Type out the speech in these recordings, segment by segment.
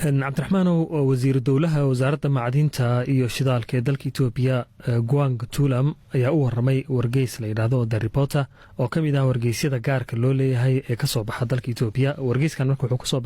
cabdiraxmaan wasiiru dowlaha wasaaradda macdinta iyo shidaalka ee dalka Itoobiya Gwang Tulam ayaa u waramay wargeys la yiraahdo The Reporter oo kamid ah wargeysyada gaarka loo leeyahay ee ka soo baxa dalka Itoobiya. Wargeyskan marka wuxuu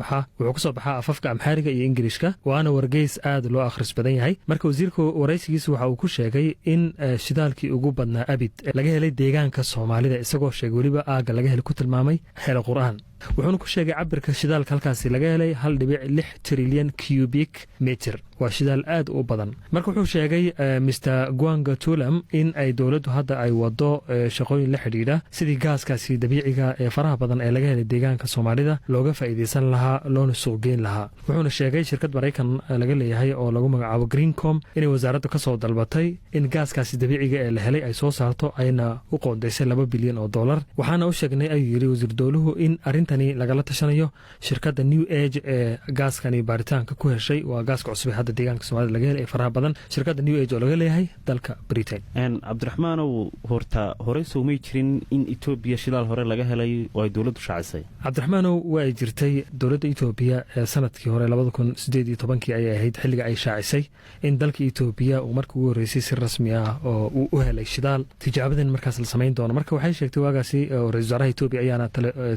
ka soo baxaa afafka Amxaariga iyo Ingiriiska, waana wargeys aad loo akhris badan yahay. Marka wasiirku wareysigiisa waxa uu ku sheegay in shidaalkii ugu badnaa abid laga helay deegaanka Soomaalida, isagoo sheegay waliba aaga laga helay ku tilmaamay Xeelo Qur'aan. wuxuuna ku sheegay cabirka shidaalka halkaasi laga helay 1.6 trilyan cubic meter. waa shidaal aad u badan. marka wuxuu sheegay Mr. Gwang Tulam in ay dowladdu hadda ay wado shaqooyin la xidhiidha sidii gaaskaasi dabiiciga ee faraha badan ee laga helay deegaanka Soomaalida looga faa'iideysan lahaa loona suuq geyn lahaa. wuxuuna sheegay shirkad Mareykan laga leeyahay oo lagu magacaabo Greencom inay wasaaraddu ka soo dalbatay in gaaskaasi dabiiciga ee la helay ay soo saarto ayna u qoondeysay $2 bilyan. waxaana u sheegnay ayuu yiri wasiir dowluhu in arintani lagala tashanayo shirkadda New Age ee gaaskani baaritaanka ku heshay. waa gaaska cusub hadda deegaanka Soomaalida laga helay faraha badan, shirkadda New Age oo laga leeyahay dalka Britain. Cabdiraxmaan horey soo may jirin in Itoobiya shidaal hore laga helay oo ay dowladdu shaacisay. Cabdiraxmaan waa jirtay dowladda Itoobiya ee sanadkii hore 2018 ay ahayd xilliga ay shaacisay in dalka Itoobiya uu markii ugu horeysay si rasmi ah oo uu u helay shidaal. tijaabadan markaas la sameyn doono. marka waxay sheegtay waagaasi ra'iisul wasaaraha Itoobiya ayaana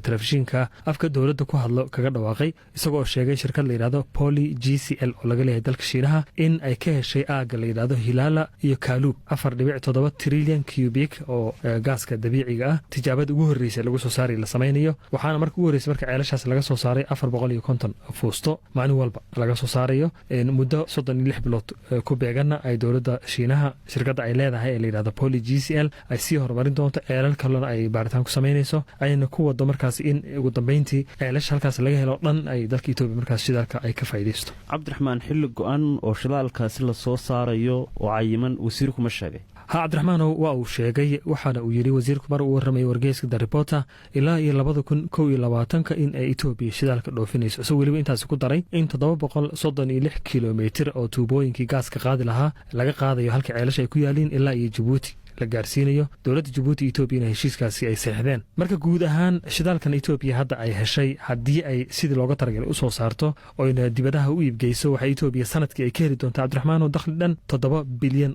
telefishinka afka dowladda ku hadlo kaga dhawaaqay, isagoo sheegay shirkad la yiraahdo Poly GCL oo laga leeyahay dalka Shiinaha in ay ka heshay aaga la yiraahdo Hilala iyo Kaalub 4.7 trilyan cubic oo gaaska dabiiciga ah. tijaabada ugu horeysay lagu soo saaray la sameynayo, waxaana markii ugu horeysay marka ceelashaas laga soo saaray 450 fuusto maalin walba laga soo saarayo muddo 36 bilood ku beegana ay dowladda Shiinaha shirkadda ay leedahay ee la yiraahdo Poly GCL ay sii horumarin doonto ceelal kalena ay baaritaan ku sameynayso ayna ku wado markaas in ugu dambeyntii ceelasha halkaas laga helo dhan ay dalka Itoobiya markaas shidaalka ay ka faa'iideysto. Cabdiraxmaan xilli go'an oo shidaalkaasi la soo saarayo oo cayiman wasiirku ma sheegay. cabdiraxmaan waa uu sheegay, waxaana uu yiri wasiirku mar uu waramay wargeyska The Reporter ilaa 2021 in ay Itoobiya shidaalka dhoofinayso. isagoo waliba intaas ku daray in 736 kilomitir oo tuubooyinkii gaaska qaadi lahaa laga qaadayo halka ceelasha ay ku yaaliin ilaa iyo Djibouti la gaarsiinayo. dowladda Djibouti Itoobiya heshiiskaasi ay saxdeen. marka guud ahaan shidaalkan Itoobiya hadda ay heshay haddii ay sidii looga talagalay u soo saarto oo in dibadaha u iibgeyso, waxa Itoobiya sanadkii ay ka heli doontaa cabdiraxmaan dakhli dhan $7 bilyan.